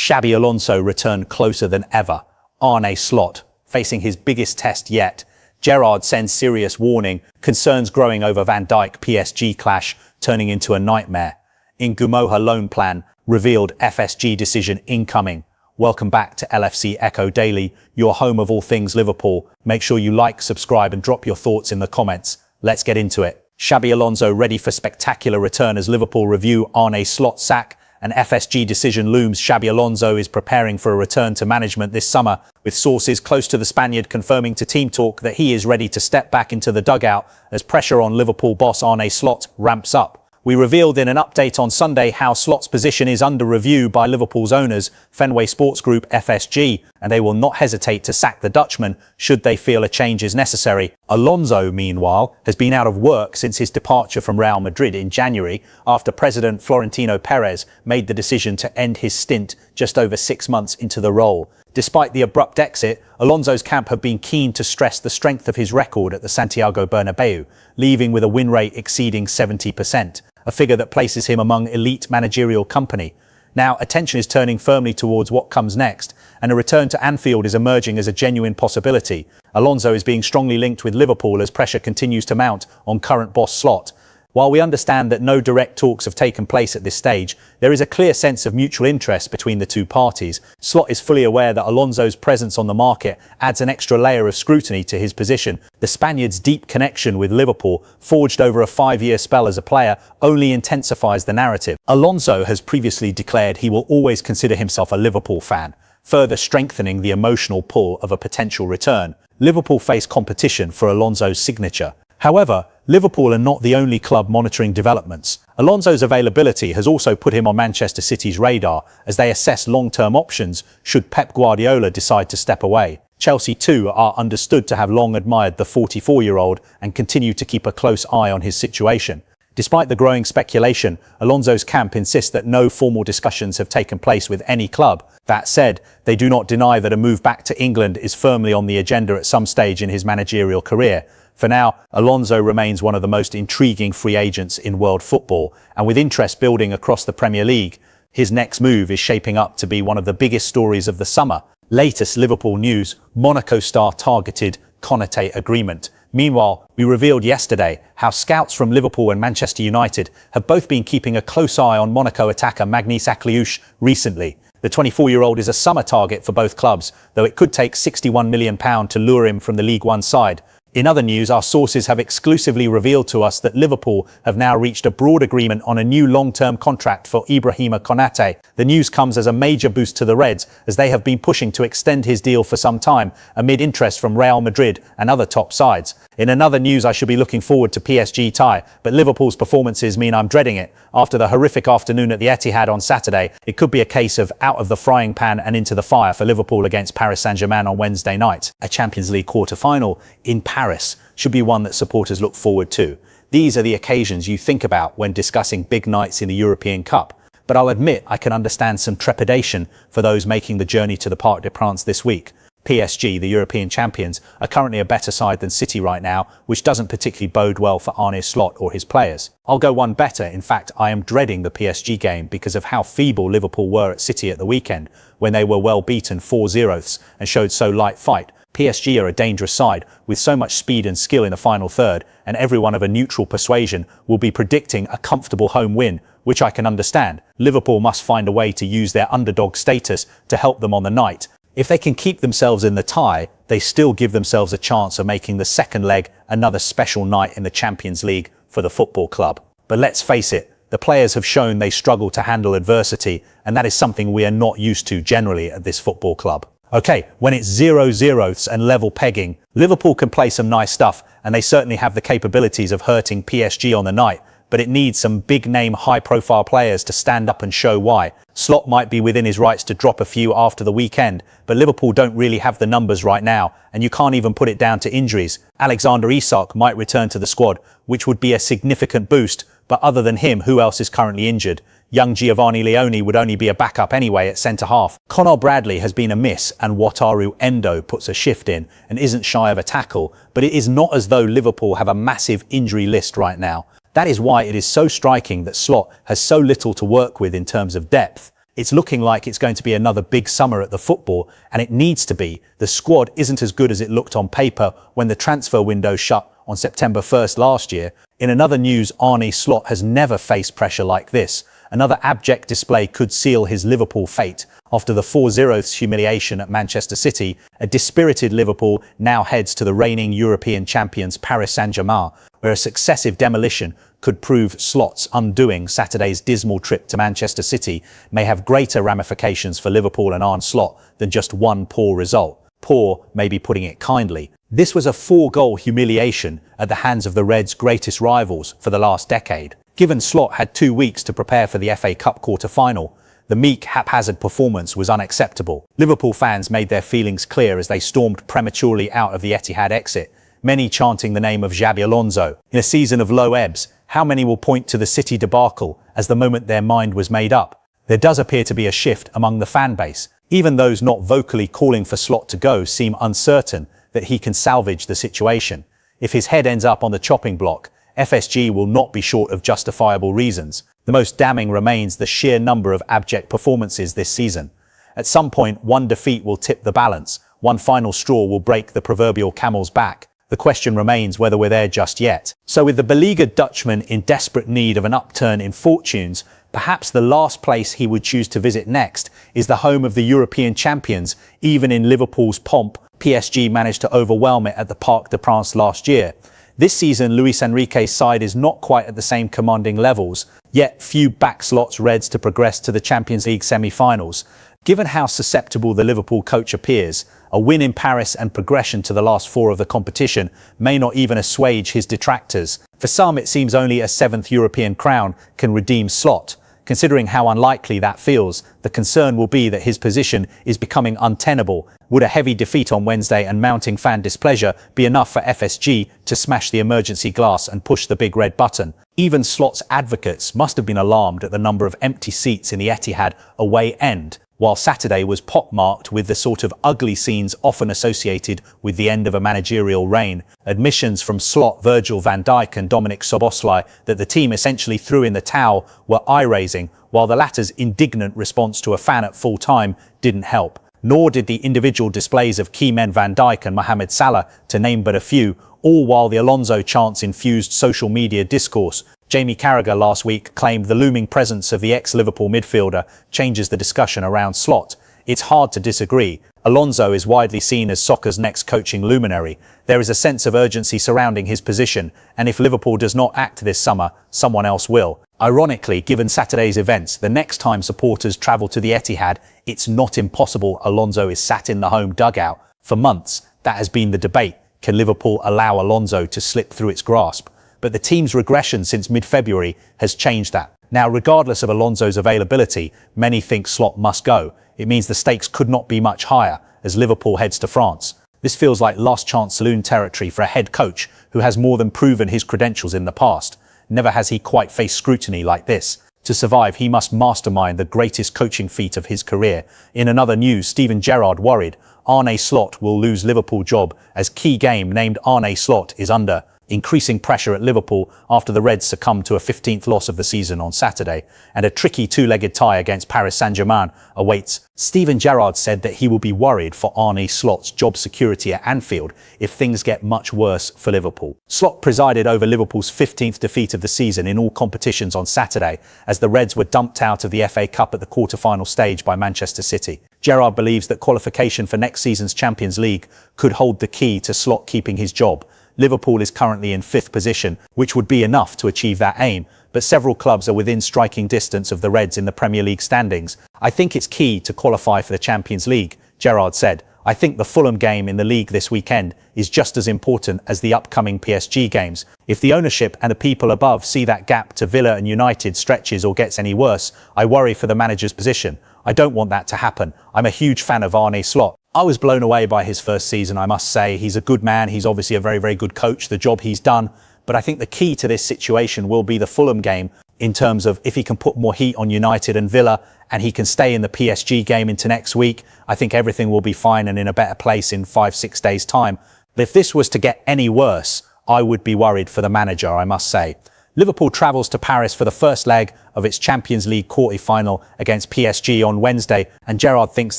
Xabi Alonso returned closer than ever. Arne Slot, facing his biggest test yet. Gerrard sends serious warning, concerns growing over Van Dijk PSG clash turning into a nightmare. Ngumoha loan plan, revealed FSG decision incoming. Welcome back to LFC Echo Daily, your home of all things Liverpool. Make sure you like, subscribe and drop your thoughts in the comments. Let's get into it. Xabi Alonso ready for spectacular return as Liverpool review Arne Slot sack. An FSG decision looms. Xabi Alonso is preparing for a return to management this summer, with sources close to the Spaniard confirming to Team Talk that he is ready to step back into the dugout as pressure on Liverpool boss Arne Slot ramps up. We revealed in an update on Sunday how Slot's position is under review by Liverpool's owners, Fenway Sports Group FSG, and they will not hesitate to sack the Dutchman should they feel a change is necessary. Alonso, meanwhile, has been out of work since his departure from Real Madrid in January after President Florentino Perez made the decision to end his stint just over 6 months into the role. Despite the abrupt exit, Alonso's camp have been keen to stress the strength of his record at the Santiago Bernabeu, leaving with a win rate exceeding 70%. A figure that places him among elite managerial company. Now, attention is turning firmly towards what comes next, and a return to Anfield is emerging as a genuine possibility. Alonso is being strongly linked with Liverpool as pressure continues to mount on current boss Slot. While we understand that no direct talks have taken place at this stage, there is a clear sense of mutual interest between the two parties. Slot is fully aware that Alonso's presence on the market adds an extra layer of scrutiny to his position. The Spaniard's deep connection with Liverpool, forged over a 5-year spell as a player, only intensifies the narrative. Alonso has previously declared he will always consider himself a Liverpool fan, further strengthening the emotional pull of a potential return. Liverpool face competition for Alonso's signature. However, Liverpool are not the only club monitoring developments. Alonso's availability has also put him on Manchester City's radar as they assess long-term options should Pep Guardiola decide to step away. Chelsea too are understood to have long admired the 44-year-old and continue to keep a close eye on his situation. Despite the growing speculation, Alonso's camp insists that no formal discussions have taken place with any club. That said, they do not deny that a move back to England is firmly on the agenda at some stage in his managerial career. For now, Alonso remains one of the most intriguing free agents in world football, and with interest building across the Premier League, his next move is shaping up to be one of the biggest stories of the summer. Latest Liverpool news: Monaco star targeted Konate agreement. Meanwhile, we revealed yesterday how scouts from Liverpool and Manchester United have both been keeping a close eye on Monaco attacker Magnus Akliouche recently. The 24-year-old is a summer target for both clubs, though it could take £61 million to lure him from the League One side. In other news, our sources have exclusively revealed to us that Liverpool have now reached a broad agreement on a new long-term contract for Ibrahima Konate. The news comes as a major boost to the Reds, as they have been pushing to extend his deal for some time, amid interest from Real Madrid and other top sides. In another news, I should be looking forward to PSG tie, but Liverpool's performances mean I'm dreading it. After the horrific afternoon at the Etihad on Saturday, it could be a case of out of the frying pan and into the fire for Liverpool against Paris Saint-Germain on Wednesday night. A Champions League quarter-final in Paris should be one that supporters look forward to. These are the occasions you think about when discussing big nights in the European Cup. But I'll admit I can understand some trepidation for those making the journey to the Parc des Princes this week. PSG, the European champions, are currently a better side than City right now, which doesn't particularly bode well for Arne Slot or his players. I'll go one better. In fact, I am dreading the PSG game because of how feeble Liverpool were at City at the weekend, when they were well beaten 4-0 and showed so light fight. PSG are a dangerous side, with so much speed and skill in the final third, and everyone of a neutral persuasion will be predicting a comfortable home win, which I can understand. Liverpool must find a way to use their underdog status to help them on the night. If they can keep themselves in the tie, they still give themselves a chance of making the second leg another special night in the Champions League for the football club. But let's face it, the players have shown they struggle to handle adversity, and that is something we are not used to generally at this football club. Okay, when it's 0-0 and level pegging, Liverpool can play some nice stuff, and they certainly have the capabilities of hurting PSG on the night, but it needs some big-name, high-profile players to stand up and show why. Slot might be within his rights to drop a few after the weekend, but Liverpool don't really have the numbers right now, and you can't even put it down to injuries. Alexander Isak might return to the squad, which would be a significant boost, but other than him, who else is currently injured? Young Giovanni Leone would only be a backup anyway at centre-half. Conor Bradley has been a miss, and Wataru Endo puts a shift in and isn't shy of a tackle, but it is not as though Liverpool have a massive injury list right now. That is why it is so striking that Slot has so little to work with in terms of depth. It's looking like it's going to be another big summer at the football, and it needs to be. The squad isn't as good as it looked on paper when the transfer window shut on September 1st last year. In another news, Arne Slot has never faced pressure like this. Another abject display could seal his Liverpool fate. After the 4-0 humiliation at Manchester City, a dispirited Liverpool now heads to the reigning European champions Paris Saint-Germain, where a successive demolition could prove Slot's undoing. Saturday's dismal trip to Manchester City may have greater ramifications for Liverpool and Arne Slot than just one poor result. Poor, maybe putting it kindly. This was a 4-goal humiliation at the hands of the Reds' greatest rivals for the last decade. Given Slot had 2 weeks to prepare for the FA Cup quarter-final, the meek, haphazard performance was unacceptable. Liverpool fans made their feelings clear as they stormed prematurely out of the Etihad exit, many chanting the name of Xabi Alonso. In a season of low ebbs, how many will point to the City debacle as the moment their mind was made up? There does appear to be a shift among the fan base. Even those not vocally calling for Slot to go seem uncertain that he can salvage the situation. If his head ends up on the chopping block, FSG will not be short of justifiable reasons. The most damning remains the sheer number of abject performances this season. At some point, one defeat will tip the balance. One final straw will break the proverbial camel's back. The question remains whether we're there just yet. So with the beleaguered Dutchman in desperate need of an upturn in fortunes, perhaps the last place he would choose to visit next is the home of the European champions. Even in Liverpool's pomp, PSG managed to overwhelm it at the Parc des Princes last year. This season, Luis Enrique's side is not quite at the same commanding levels, yet few back slots Reds to progress to the Champions League semi-finals. Given how susceptible the Liverpool coach appears, a win in Paris and progression to the last 4 of the competition may not even assuage his detractors. For some, it seems only a 7th European crown can redeem Slot. Considering how unlikely that feels, the concern will be that his position is becoming untenable. Would a heavy defeat on Wednesday and mounting fan displeasure be enough for FSG to smash the emergency glass and push the big red button? Even Slot's advocates must have been alarmed at the number of empty seats in the Etihad away end, while Saturday was pockmarked with the sort of ugly scenes often associated with the end of a managerial reign. Admissions from Slot, Virgil van Dijk and Dominik Szoboszlai that the team essentially threw in the towel were eye-raising, while the latter's indignant response to a fan at full time didn't help. Nor did the individual displays of key men Van Dijk and Mohamed Salah, to name but a few, all while the Alonso chants infused social media discourse. Jamie Carragher last week claimed the looming presence of the ex-Liverpool midfielder changes the discussion around Slot. It's hard to disagree. Alonso is widely seen as soccer's next coaching luminary. There is a sense of urgency surrounding his position, and if Liverpool does not act this summer, someone else will. Ironically, given Saturday's events, the next time supporters travel to the Etihad, it's not impossible Alonso is sat in the home dugout. For months, that has been the debate. Can Liverpool allow Alonso to slip through its grasp? But the team's regression since mid-February has changed that. Now, regardless of Alonso's availability, many think Slot must go. It means the stakes could not be much higher as Liverpool heads to France. This feels like last chance saloon territory for a head coach who has more than proven his credentials in the past. Never has he quite faced scrutiny like this. To survive, he must mastermind the greatest coaching feat of his career. In another news, Steven Gerrard worried Arne Slot will lose Liverpool job as key game named Arne Slot is under increasing pressure at Liverpool after the Reds succumbed to a 15th loss of the season on Saturday, and a tricky 2-legged tie against Paris Saint-Germain awaits. Steven Gerrard said that he will be worried for Arne Slot's job security at Anfield if things get much worse for Liverpool. Slot presided over Liverpool's 15th defeat of the season in all competitions on Saturday as the Reds were dumped out of the FA Cup at the quarter-final stage by Manchester City. Gerrard believes that qualification for next season's Champions League could hold the key to Slot keeping his job. Liverpool is currently in 5th position, which would be enough to achieve that aim, but several clubs are within striking distance of the Reds in the Premier League standings. I think it's key to qualify for the Champions League, Gerrard said. I think the Fulham game in the league this weekend is just as important as the upcoming PSG games. If the ownership and the people above see that gap to Villa and United stretches or gets any worse, I worry for the manager's position. I don't want that to happen. I'm a huge fan of Arne Slot. I was blown away by his first season, I must say. He's a good man. He's obviously a very, very good coach, the job he's done. But I think the key to this situation will be the Fulham game in terms of if he can put more heat on United and Villa and he can stay in the PSG game into next week, I think everything will be fine and in a better place in 5-6 days' time. But if this was to get any worse, I would be worried for the manager, I must say. Liverpool travels to Paris for the first leg of its Champions League quarter-final against PSG on Wednesday, and Gerrard thinks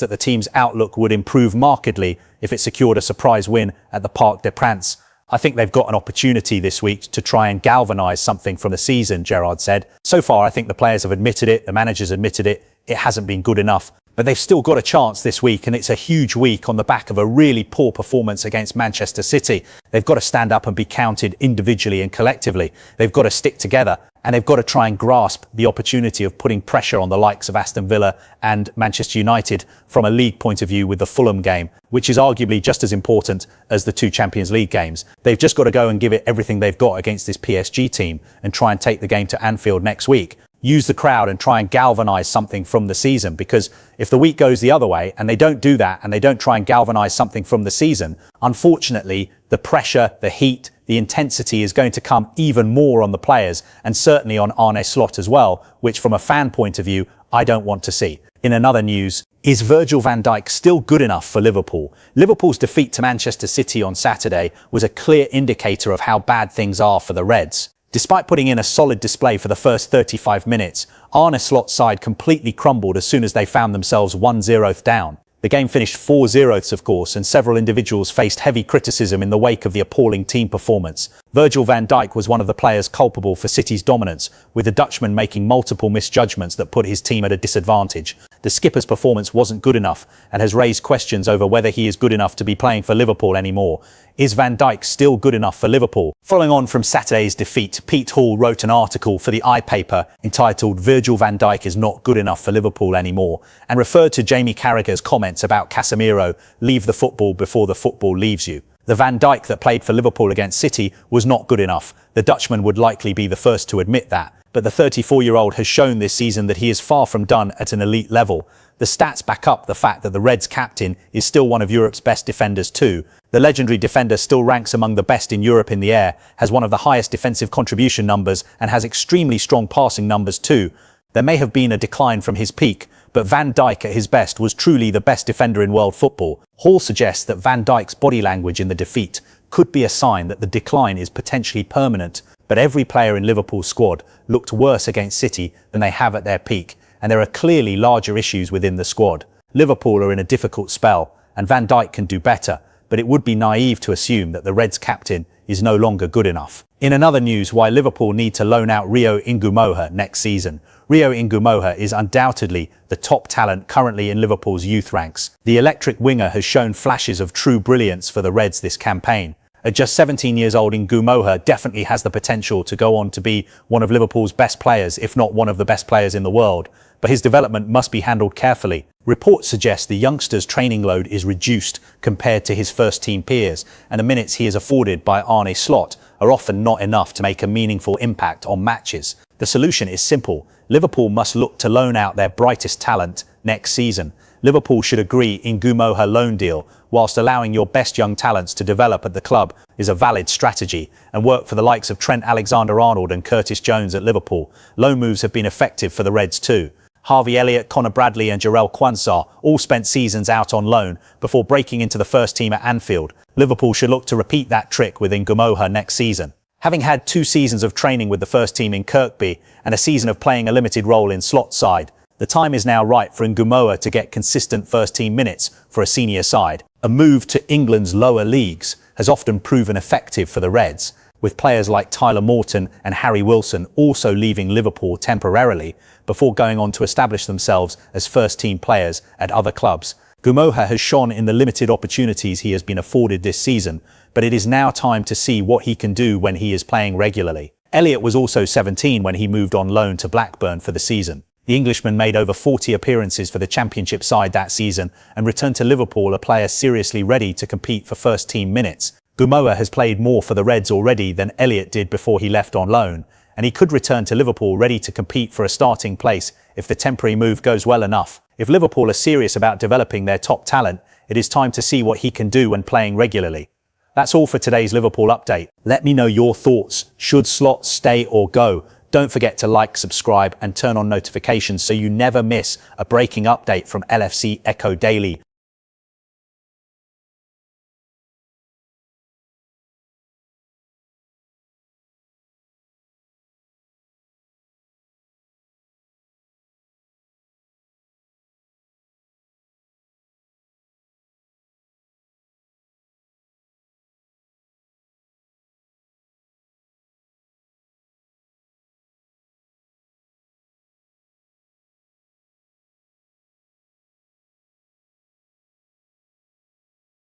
that the team's outlook would improve markedly if it secured a surprise win at the Parc des Princes. I think they've got an opportunity this week to try and galvanise something from the season, Gerrard said. So far, I think the players have admitted it, the manager's admitted it, it hasn't been good enough. But they've still got a chance this week, and it's a huge week on the back of a really poor performance against Manchester City. They've got to stand up and be counted individually and collectively. They've got to stick together, and they've got to try and grasp the opportunity of putting pressure on the likes of Aston Villa and Manchester United from a league point of view with the Fulham game, which is arguably just as important as the two Champions League games. They've just got to go and give it everything they've got against this PSG team and try and take the game to Anfield next week. Use the crowd and try and galvanise something from the season, because if the week goes the other way and they don't do that and they don't try and galvanise something from the season, unfortunately, the pressure, the heat, the intensity is going to come even more on the players, and certainly on Arne Slot as well, which from a fan point of view, I don't want to see. In another news, is Virgil van Dijk still good enough for Liverpool? Liverpool's defeat to Manchester City on Saturday was a clear indicator of how bad things are for the Reds. Despite putting in a solid display for the first 35 minutes, Arne Slot's side completely crumbled as soon as they found themselves 1-0 down. The game finished 4-0, of course, and several individuals faced heavy criticism in the wake of the appalling team performance. Virgil van Dijk was one of the players culpable for City's dominance, with the Dutchman making multiple misjudgments that put his team at a disadvantage. The skipper's performance wasn't good enough and has raised questions over whether he is good enough to be playing for Liverpool anymore. Is Van Dijk still good enough for Liverpool? Following on from Saturday's defeat, Pete Hall wrote an article for the iPaper entitled "Virgil van Dijk is not good enough for Liverpool anymore," and referred to Jamie Carragher's comments about Casemiro, "Leave the football before the football leaves you." The Van Dijk that played for Liverpool against City was not good enough. The Dutchman would likely be the first to admit that. But the 34-year-old has shown this season that he is far from done at an elite level. The stats back up the fact that the Reds' captain is still one of Europe's best defenders too. The legendary defender still ranks among the best in Europe in the air, has one of the highest defensive contribution numbers, and has extremely strong passing numbers too. There may have been a decline from his peak, but Van Dijk at his best was truly the best defender in world football. Hall suggests that Van Dijk's body language in the defeat could be a sign that the decline is potentially permanent, but every player in Liverpool's squad looked worse against City than they have at their peak, and there are clearly larger issues within the squad. Liverpool are in a difficult spell, and Van Dijk can do better, but it would be naive to assume that the Reds' captain is no longer good enough. In another news, why Liverpool need to loan out Rio Ngumoha next season. Rio Ngumoha is undoubtedly the top talent currently in Liverpool's youth ranks. The electric winger has shown flashes of true brilliance for the Reds this campaign. At just 17 years old, Ngumoha definitely has the potential to go on to be one of Liverpool's best players, if not one of the best players in the world. But his development must be handled carefully. Reports suggest the youngster's training load is reduced compared to his first-team peers, and the minutes he is afforded by Arne Slot are often not enough to make a meaningful impact on matches. The solution is simple. Liverpool must look to loan out their brightest talent next season. Liverpool should agree Ngumoha loan deal, whilst allowing your best young talents to develop at the club is a valid strategy, and work for the likes of Trent Alexander-Arnold and Curtis Jones at Liverpool. Loan moves have been effective for the Reds too. Harvey Elliott, Conor Bradley and Jarell Quansah all spent seasons out on loan before breaking into the first team at Anfield. Liverpool should look to repeat that trick with Ngumoha next season. Having had 2 seasons of training with the first team in Kirkby and a season of playing a limited role in Slot's side, the time is now right for Ngumoha to get consistent first-team minutes for a senior side. A move to England's lower leagues has often proven effective for the Reds, with players like Tyler Morton and Harry Wilson also leaving Liverpool temporarily before going on to establish themselves as first-team players at other clubs. Ngumoha has shone in the limited opportunities he has been afforded this season, but it is now time to see what he can do when he is playing regularly. Elliott was also 17 when he moved on loan to Blackburn for the season. The Englishman made over 40 appearances for the Championship side that season and returned to Liverpool a player seriously ready to compete for first-team minutes. Ngumoha has played more for the Reds already than Elliott did before he left on loan, and he could return to Liverpool ready to compete for a starting place if the temporary move goes well enough. If Liverpool are serious about developing their top talent, it is time to see what he can do when playing regularly. That's all for today's Liverpool update. Let me know your thoughts. Should Slot stay or go? Don't forget to like, subscribe and turn on notifications so you never miss a breaking update from LFC Echo Daily.